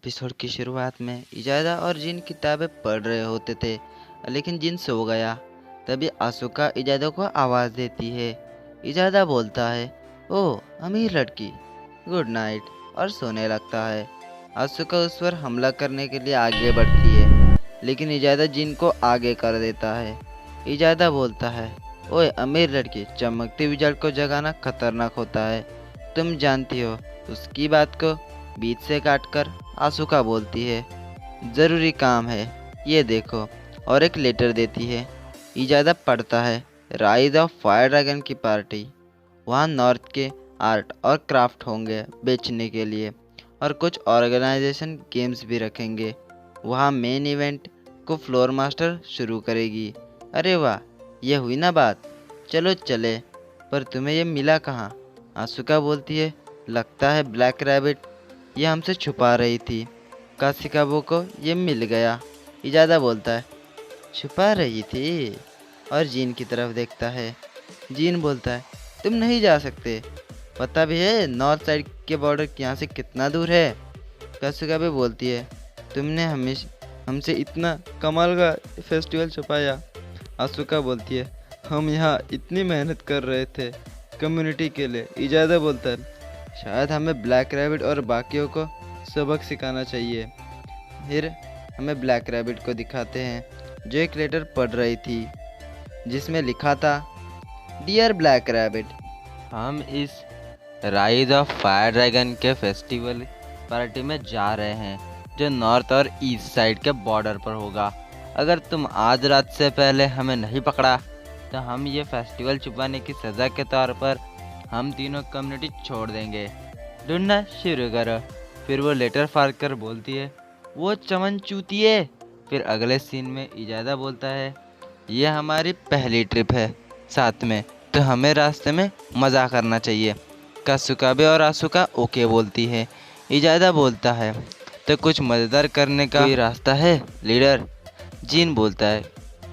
Episode की शुरुआत में इजादा और जिन किताबें पढ़ रहे होते थे, लेकिन जिन सो गया। तभी आसुका इजादा को आवाज़ देती है। इजादा बोलता है, ओह अमीर लड़की, गुड नाइट, और सोने लगता है। आसुका उस पर हमला करने के लिए आगे बढ़ती है, लेकिन इजादा जिन को आगे कर देता है। इजादा बोलता है, ओए अमीर लड़की, चमकती बिजली को जगाना खतरनाक होता है, तुम जानती हो। उसकी बात को बीच से काटकर आसुका बोलती है, ज़रूरी काम है, ये देखो, और एक लेटर देती है। इजादा पढ़ता है, राइज ऑफ फायर ड्रैगन की पार्टी। वहाँ नॉर्थ के आर्ट और क्राफ्ट होंगे बेचने के लिए, और कुछ ऑर्गेनाइजेशन गेम्स भी रखेंगे। वहाँ मेन इवेंट को फ्लोर मास्टर शुरू करेगी। अरे वाह, ये हुई ना बात, चलो चले। पर तुम्हें ये मिला कहाँ? आसुका बोलती है, लगता है ब्लैक रैबिट ये हमसे छुपा रही थी। काशिकाबो को ये मिल गया। इजादा बोलता है, छुपा रही थी, और जीन की तरफ देखता है। जीन बोलता है, तुम नहीं जा सकते, पता भी है नॉर्थ साइड के बॉर्डर यहाँ से कितना दूर है। काशिकाबो बोलती है, तुमने हमसे इतना कमाल का फेस्टिवल छुपाया। आसुका बोलती है, हम यहाँ इतनी मेहनत कर रहे थे कम्युनिटी के लिए। इजादा बोलता है, शायद हमें ब्लैक रैबिट और बाकियों को सबक सिखाना चाहिए। फिर हमें ब्लैक रैबिट को दिखाते हैं, जो एक लेटर पढ़ रही थी जिसमें लिखा था, डियर ब्लैक रैबिट, हम इस राइज ऑफ फायर ड्रैगन के फेस्टिवल पार्टी में जा रहे हैं, जो नॉर्थ और ईस्ट साइड के बॉर्डर पर होगा। अगर तुम आज रात से पहले हमें नहीं पकड़ा तो हम ये फेस्टिवल छुपाने की सज़ा के तौर पर हम तीनों कम्युनिटी छोड़ देंगे। ढूंढना शुरू करो। फिर वो लेटर फाड़ कर बोलती है, वो चमन चूतिए। फिर अगले सीन में इजादा बोलता है, ये हमारी पहली ट्रिप है साथ में, तो हमें रास्ते में मज़ा करना चाहिए। कासुकाबे और आसुका ओके बोलती है। इजादा बोलता है, तो कुछ मज़ेदार करने का कोई रास्ता है लीडर? जीन बोलता है,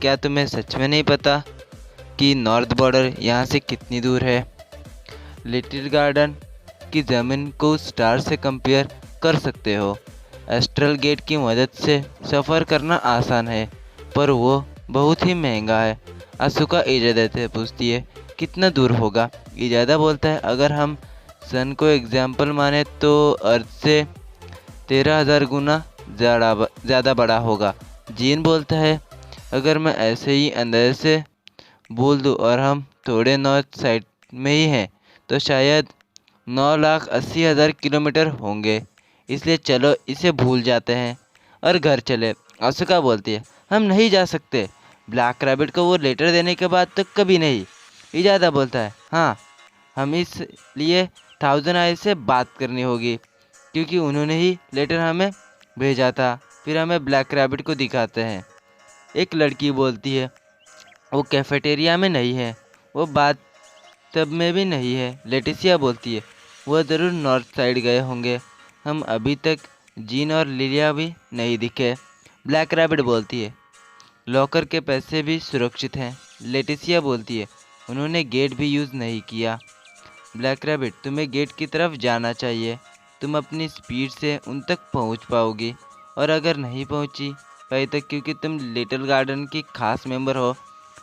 क्या तुम्हें सच में नहीं पता कि नॉर्थ बॉर्डर यहाँ से कितनी दूर है? लिटिल गार्डन की ज़मीन को स्टार से कंपेयर कर सकते हो। एस्ट्रल गेट की मदद से सफ़र करना आसान है, पर वो बहुत ही महंगा है। आसुका इजादा से पूछती है, कितना दूर होगा? इजादा बोलता है, अगर हम सन को एग्जाम्पल माने तो अर्थ से 13,000 गुना ज़्यादा बड़ा होगा। जीन बोलता है, अगर मैं ऐसे ही अंदाजे से बोल दूँ और हम थोड़े नॉर्थ साइड में ही हैं तो शायद 9,80,000 किलोमीटर होंगे। इसलिए चलो इसे भूल जाते हैं और घर चले। आसुका बोलती है, हम नहीं जा सकते, ब्लैक रैबिट को वो लेटर देने के बाद तो कभी नहीं। इजादा बोलता है, हाँ, हम इसलिए 1000 आई से बात करनी होगी, क्योंकि उन्होंने ही लेटर हमें भेजा था। फिर हमें ब्लैक रैबिट को दिखाते हैं। एक लड़की बोलती है, वो कैफेटेरिया में नहीं है, वो बात तब में भी नहीं है। लेटिसिया बोलती है, वो ज़रूर नॉर्थ साइड गए होंगे, हम अभी तक जीन और लिलिया भी नहीं दिखे। ब्लैक रैबिट बोलती है, लॉकर के पैसे भी सुरक्षित हैं। लेटिसिया बोलती है, उन्होंने गेट भी यूज़ नहीं किया। ब्लैक रैबिट, तुम्हें गेट की तरफ जाना चाहिए, तुम अपनी स्पीड से उन तक पहुंच पाओगी, और अगर नहीं पहुंची पाई तक, क्योंकि तुम लिटिल गार्डन की खास मेंबर हो,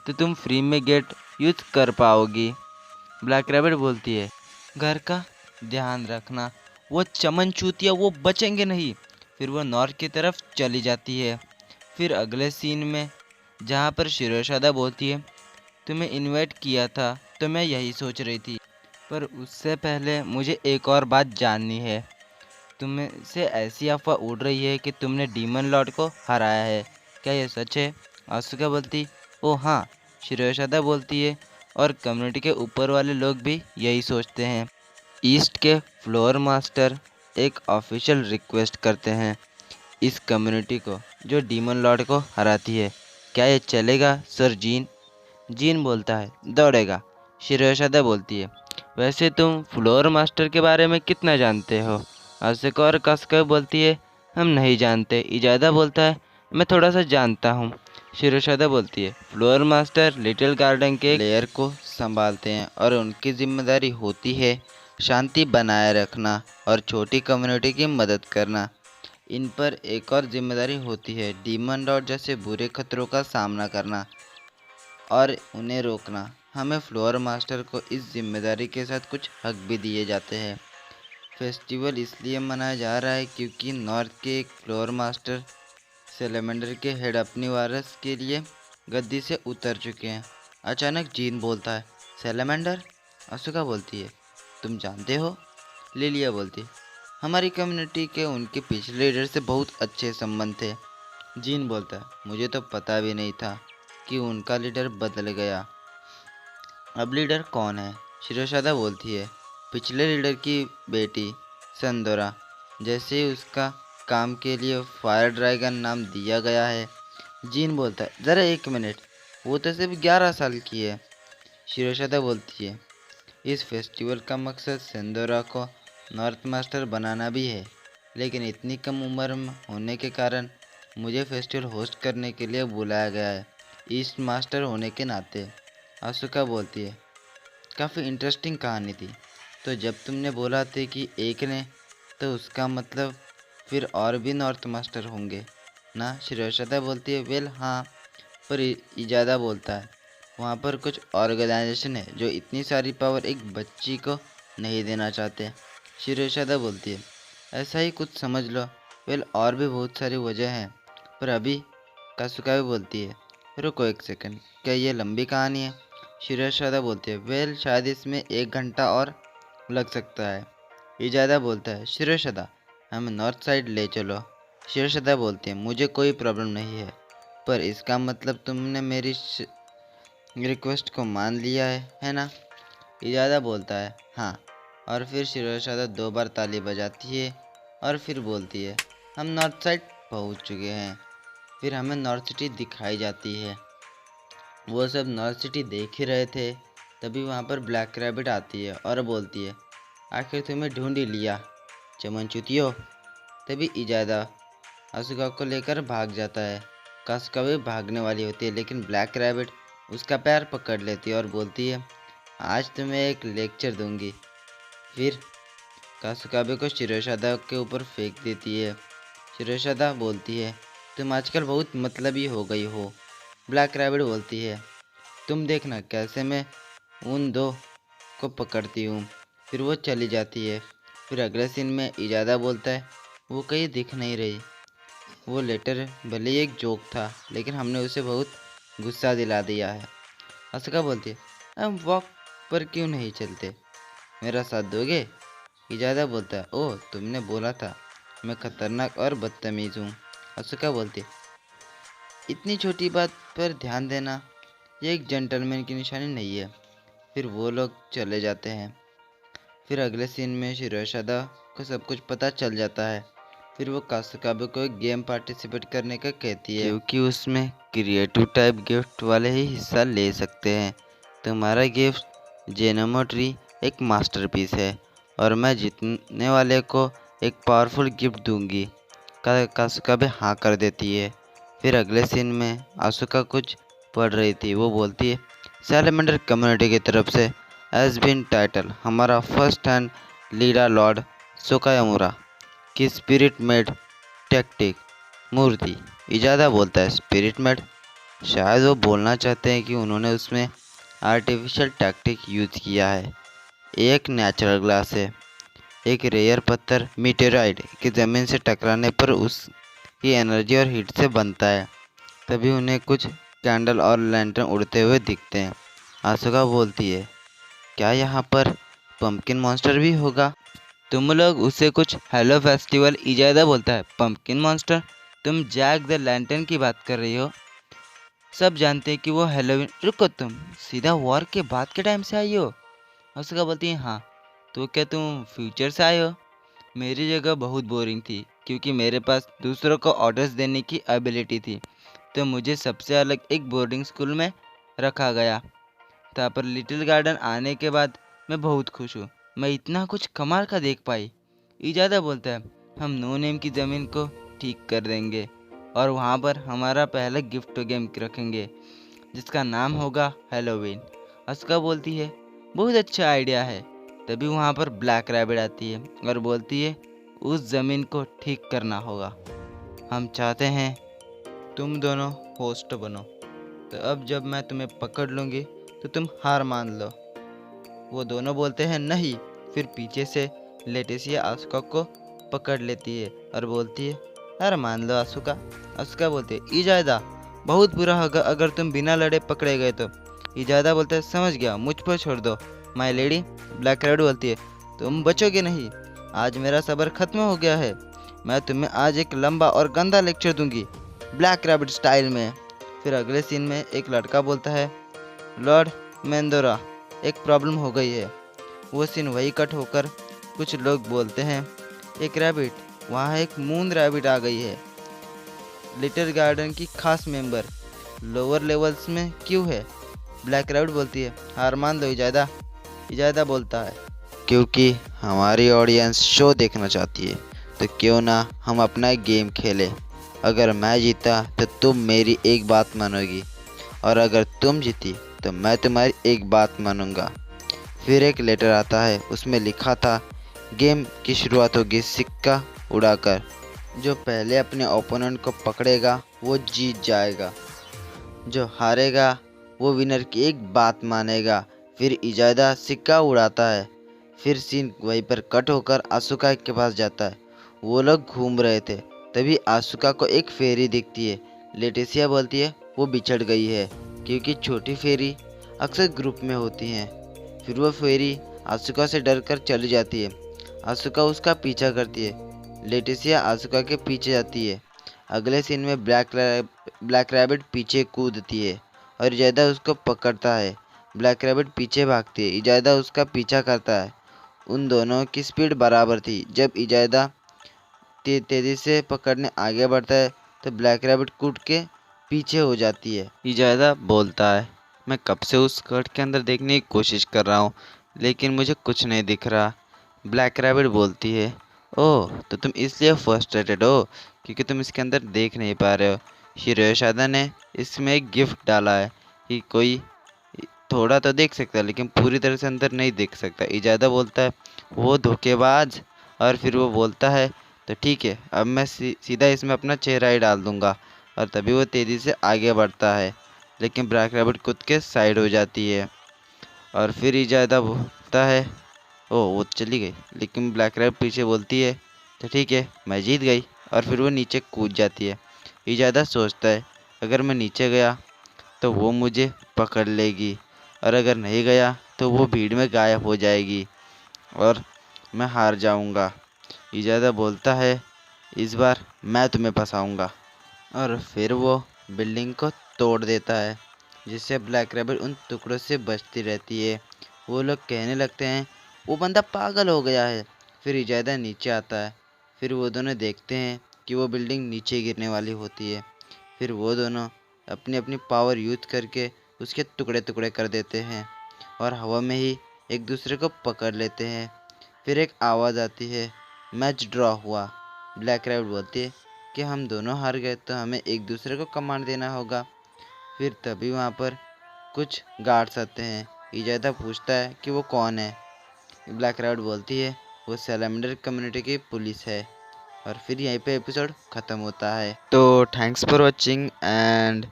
तो तुम फ्री में गेट यूज़ कर पाओगी। ब्लैक रैबिट बोलती है, घर का ध्यान रखना, वो चमन चूतिया वो बचेंगे नहीं। फिर वो नॉर्थ की तरफ चली जाती है। फिर अगले सीन में जहाँ पर शिरोशादा बोलती है, तुम्हें इनवाइट किया था तो मैं यही सोच रही थी, पर उससे पहले मुझे एक और बात जाननी है। तुम्हें से ऐसी अफवाह उड़ रही है कि तुमने डीमन लॉर्ड को हराया है, क्या ये सच है? आसुका बोलती, ओ हाँ। शिरोशादा बोलती है, और कम्युनिटी के ऊपर वाले लोग भी यही सोचते हैं। ईस्ट के फ्लोर मास्टर एक ऑफिशियल रिक्वेस्ट करते हैं इस कम्युनिटी को जो डीमन लॉर्ड को हराती है। क्या ये चलेगा सर जीन? जीन बोलता है, दौड़ेगा। शिरोशादा बोलती है, वैसे तुम फ्लोर मास्टर के बारे में कितना जानते हो? आसुका और कासुका बोलती है, हम नहीं जानते। इजादा बोलता है, मैं थोड़ा सा जानता हूँ। शिरोशादा बोलती है, फ्लोर मास्टर लिटिल गार्डन के लेयर को संभालते हैं, और उनकी जिम्मेदारी होती है शांति बनाए रखना और छोटी कम्युनिटी की मदद करना। इन पर एक और जिम्मेदारी होती है, डीमन लॉर्ड जैसे बुरे खतरों का सामना करना और उन्हें रोकना। हमें फ्लोर मास्टर को इस जिम्मेदारी के साथ कुछ हक भी दिए जाते हैं। फेस्टिवल इसलिए मनाया जा रहा है क्योंकि नॉर्थ के एक फ्लोर मास्टर सेलेमेंडर के हेड अपनी वारस के लिए गद्दी से उतर चुके हैं। अचानक जीन बोलता है, सेलेमेंडर। अशोका बोलती है, तुम जानते हो? लिलिया बोलती है, हमारी कम्युनिटी के उनके पिछले लीडर से बहुत अच्छे संबंध थे। जीन बोलता है, मुझे तो पता भी नहीं था कि उनका लीडर बदल गया। अब लीडर कौन है? शिरोशादा बोलती है, पिछले लीडर की बेटी संदोरा। जैसे ही उसका काम के लिए फायर ड्रैगन नाम दिया गया है। जीन बोलता है, ज़रा एक मिनट, वो तो सिर्फ 11 साल की है। शिरोशादा बोलती है, इस फेस्टिवल का मकसद सेंदोरा को नॉर्थ मास्टर बनाना भी है, लेकिन इतनी कम उम्र में होने के कारण मुझे फेस्टिवल होस्ट करने के लिए बुलाया गया है, ईस्ट मास्टर होने के नाते। आसुका बोलती है, काफ़ी इंटरेस्टिंग कहानी थी। तो जब तुमने बोला था कि एक ने, तो उसका मतलब फिर और भी नॉर्थ मास्टर होंगे ना? शिरोशादा बोलती है, वेल हाँ, पर इजादा बोलता है, वहाँ पर कुछ ऑर्गेनाइजेशन है जो इतनी सारी पावर एक बच्ची को नहीं देना चाहते। शिरोशादा बोलती है, ऐसा ही कुछ समझ लो। वेल और भी बहुत सारी वजह हैं, पर अभी। कासुका भी बोलती है, रुको एक सेकंड, क्या ये लंबी कहानी है? शिरोशादा बोलती है, वेल शायद इसमें 1 घंटा और लग सकता है। इजादा बोलता है, शिरोशादा हमें नॉर्थ साइड ले चलो। शिरोशादा बोलती है, मुझे कोई प्रॉब्लम नहीं है, पर इसका मतलब तुमने मेरी रिक्वेस्ट को मान लिया है ना? इजादा बोलता है, हाँ। और फिर शिरोशादा 2 बार ताली बजाती है और फिर बोलती है, हम नॉर्थ साइड पहुंच चुके हैं। फिर हमें नॉर्थ सिटी दिखाई जाती है। वो सब नॉर्थ सिटी देख ही रहे थे, तभी वहाँ पर ब्लैक रैबिट आती है और बोलती है, आखिर तुम्हें ढूंढ ही लिया चमनचुतियो। तभी इजादा अസുका को लेकर भाग जाता है। कासुका भी भागने वाली होती है, लेकिन ब्लैक रैबिट उसका पैर पकड़ लेती है और बोलती है, आज तुम्हें एक लेक्चर दूंगी। फिर कासुकाबे को शिरोशादा के ऊपर फेंक देती है। शिरोशादा बोलती है, तुम आजकल बहुत मतलबी हो गई हो। ब्लैक रैबिट बोलती है, तुम देखना कैसे मैं उन दो को पकड़ती हूँ। फिर वो चली जाती है। फिर अगले सीन में इजादा बोलता है, वो कहीं दिख नहीं रही। वो लेटर भले ही एक जोक था, लेकिन हमने उसे बहुत गुस्सा दिला दिया है। अशोका बोलती है, हम वॉक पर क्यों नहीं चलते, मेरा साथ दोगे? इजादा बोलता है, ओह तुमने बोला था मैं खतरनाक और बदतमीज़ हूँ। अशोका बोलती है, इतनी छोटी बात पर ध्यान देना ये एक जेंटलमैन की निशानी नहीं है। फिर वो लोग चले जाते हैं। फिर अगले सीन में शिरोशादा को सब कुछ पता चल जाता है। फिर वो कासुकाबे को एक गेम पार्टिसिपेट करने का कहती है, क्योंकि उसमें क्रिएटिव टाइप गिफ्ट वाले ही हिस्सा ले सकते हैं। तुम्हारा गिफ्ट जेनोमो ट्री एक मास्टरपीस है और मैं जीतने वाले को एक पावरफुल गिफ्ट दूंगी। कासुकाबे हाँ कर देती है। फिर अगले सीन में आसुका कुछ पढ़ रही थी। वो बोलती है, सैलेमेंडर कम्युनिटी की तरफ से एज बिन टाइटल हमारा फर्स्ट हैंड लीडर लॉर्ड सोकायामुरा की स्पिरिट मेड टैक्टिक मूर्ति। इजादा बोलता है, स्पिरिट मेड? शायद वो बोलना चाहते हैं कि उन्होंने उसमें आर्टिफिशियल टैक्टिक यूज किया है। एक नेचुरल ग्लास है, एक रेयर पत्थर मीटेराइड की ज़मीन से टकराने पर उसकी एनर्जी और हीट से बनता है। तभी उन्हें कुछ कैंडल और लैंटर्न उड़ते हुए दिखते हैं। आसुका बोलती है, क्या यहाँ पर पंपकिन मॉन्स्टर भी होगा? तुम लोग उसे कुछ हेलो फेस्टिवल। इजादा बोलता है, पंपकिन मॉन्स्टर? तुम जैक द लैंटर्न की बात कर रही हो? सब जानते हैं कि वो हेलोवीन। रुको, तुम सीधा वॉर के बाद के टाइम से आई हो? आसुका बोलती है, हाँ। तो क्या तुम फ्यूचर से आए हो? मेरी जगह बहुत बोरिंग थी, क्योंकि मेरे पास दूसरों को ऑर्डर्स देने की एबिलिटी थी, तो मुझे सबसे अलग एक बोर्डिंग स्कूल में रखा गया था। पर लिटिल गार्डन आने के बाद मैं बहुत खुश हूँ, मैं इतना कुछ कमाल का देख पाई। इजादा बोलता है, हम नो नेम की ज़मीन को ठीक कर देंगे और वहाँ पर हमारा पहला गिफ्ट गेम रखेंगे जिसका नाम होगा हेलोवीन। अस्का बोलती है, बहुत अच्छा आइडिया है। तभी वहाँ पर ब्लैक रैबिट आती है और बोलती है, उस ज़मीन को ठीक करना होगा। हम चाहते हैं तुम दोनों होस्ट बनो, तो अब जब मैं तुम्हें पकड़ लूँगी तो तुम हार मान लो। वो दोनों बोलते हैं नहीं। फिर पीछे से लेटिसिया आसुका को पकड़ लेती है और बोलती है हार मान लो आसुका। आसुका बोलती है इजादा बहुत बुरा होगा अगर तुम बिना लड़े पकड़े गए तो। इजादा बोलता है समझ गया, मुझ पर छोड़ दो माय लेडी। ब्लैक रैबिट बोलती है तुम बचोगे नहीं, आज मेरा सब्र खत्म हो गया है। मैं तुम्हें आज एक लंबा और गंदा लेक्चर दूंगी ब्लैक रैबिट स्टाइल में। फिर अगले सीन में एक लड़का बोलता है लॉर्ड मेंदोरा एक प्रॉब्लम हो गई है। वो सीन वही कट होकर कुछ लोग बोलते हैं एक रैबिट, वहाँ एक मून रैबिट आ गई है, लिटिल गार्डन की खास मेंबर, लोअर लेवल्स में क्यों है। ब्लैक रैबिट बोलती है हार मान लो इजादा। इजादा बोलता है क्योंकि हमारी ऑडियंस शो देखना चाहती है तो क्यों ना हम अपना एक गेम खेलें। अगर मैं जीता तो तुम मेरी एक बात मानोगी और अगर तुम जीती तो मैं तुम्हारी एक बात मानूंगा। फिर एक लेटर आता है, उसमें लिखा था गेम की शुरुआत होगी सिक्का उड़ाकर, जो पहले अपने ओपोनेंट को पकड़ेगा वो जीत जाएगा, जो हारेगा वो विनर की एक बात मानेगा। फिर इजादा सिक्का उड़ाता है। फिर सीन वहीं पर कट होकर आसुका के पास जाता है। वो लोग घूम रहे थे, तभी आसुका को एक फेरी दिखती है। लेटिसिया बोलती है वो बिछड़ गई है क्योंकि छोटी फेरी अक्सर ग्रुप में होती हैं। फिर वो फेरी आसुका से डरकर चली जाती है। आसुका उसका पीछा करती है। लेटिसिया आसुका के पीछे जाती है। अगले सीन में ब्लैक रैबिट पीछे कूदती है और इजादा उसको पकड़ता है। ब्लैक रैबिट पीछे भागती है, इजादा उसका पीछा करता है। उन दोनों की स्पीड बराबर थी। जब इजादा तेजी से पकड़ने आगे बढ़ता है तो ब्लैक रैबिट कूद के पीछे हो जाती है। इजादा बोलता है मैं कब से उस स्कर्ट के अंदर देखने की कोशिश कर रहा हूँ लेकिन मुझे कुछ नहीं दिख रहा। ब्लैक रैबिट बोलती है ओह तो तुम इसलिए फ्रस्ट्रेटेड हो क्योंकि तुम इसके अंदर देख नहीं पा रहे हो। हिरोशिदा ने इसमें एक गिफ्ट डाला है कि कोई थोड़ा तो देख सकता है लेकिन पूरी तरह से अंदर नहीं देख सकता। इजादा बोलता है वो धोखेबाज। और फिर वो बोलता है तो ठीक है अब मैं सीधा इसमें अपना चेहरा ही डाल दूंगा। और तभी वो तेज़ी से आगे बढ़ता है लेकिन ब्लैक रैबिट कूद के साइड हो जाती है। और फिर इजादा बोलता है ओ वो चली गई, लेकिन ब्लैक रैबिट पीछे बोलती है तो ठीक है मैं जीत गई। और फिर वो नीचे कूद जाती है। इजादा सोचता है अगर मैं नीचे गया तो वो मुझे पकड़ लेगी और अगर नहीं गया तो वो भीड़ में गायब हो जाएगी और मैं हार जाऊंगा। इजादा बोलता है इस बार मैं तुम्हें फंसाऊंगा। और फिर वो बिल्डिंग को तोड़ देता है जिससे ब्लैक रैबिट उन टुकड़ों से बचती रहती है। वो लोग कहने लगते हैं वो बंदा पागल हो गया है। फिर इजादा नीचे आता है। फिर वो दोनों देखते हैं कि वो बिल्डिंग नीचे गिरने वाली होती है। फिर वो दोनों अपनी अपनी पावर यूज करके उसके टुकड़े टुकड़े कर देते हैं और हवा में ही एक दूसरे को पकड़ लेते हैं। फिर एक आवाज़ आती है मैच ड्रॉ हुआ। ब्लैक रैबिट बोलती है कि हम दोनों हार गए तो हमें एक दूसरे को कमांड देना होगा। फिर तभी वहाँ पर कुछ गार्ड्स आते हैं। इजादा पूछता है कि वो कौन है। ब्लैक रैबिट बोलती है वो सैलमेंडर कम्युनिटी की पुलिस है। और फिर यहीं पे एपिसोड ख़त्म होता है। तो थैंक्स फॉर वॉचिंग एंड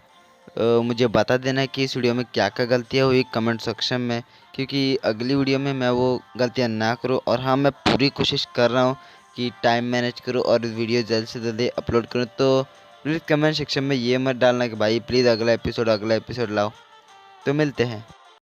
मुझे बता देना कि इस वीडियो में क्या क्या गलतियाँ हुई कमेंट सेक्शन में, क्योंकि अगली वीडियो में मैं वो गलतियाँ ना करूँ। और हाँ मैं पूरी कोशिश कर रहा हूँ कि टाइम मैनेज करूँ और वीडियो जल्द से जल्दी अपलोड करूँ। तो प्लीज़ कमेंट सेक्शन में ये मत डालना कि भाई प्लीज़ अगला एपिसोड लाओ। तो मिलते हैं।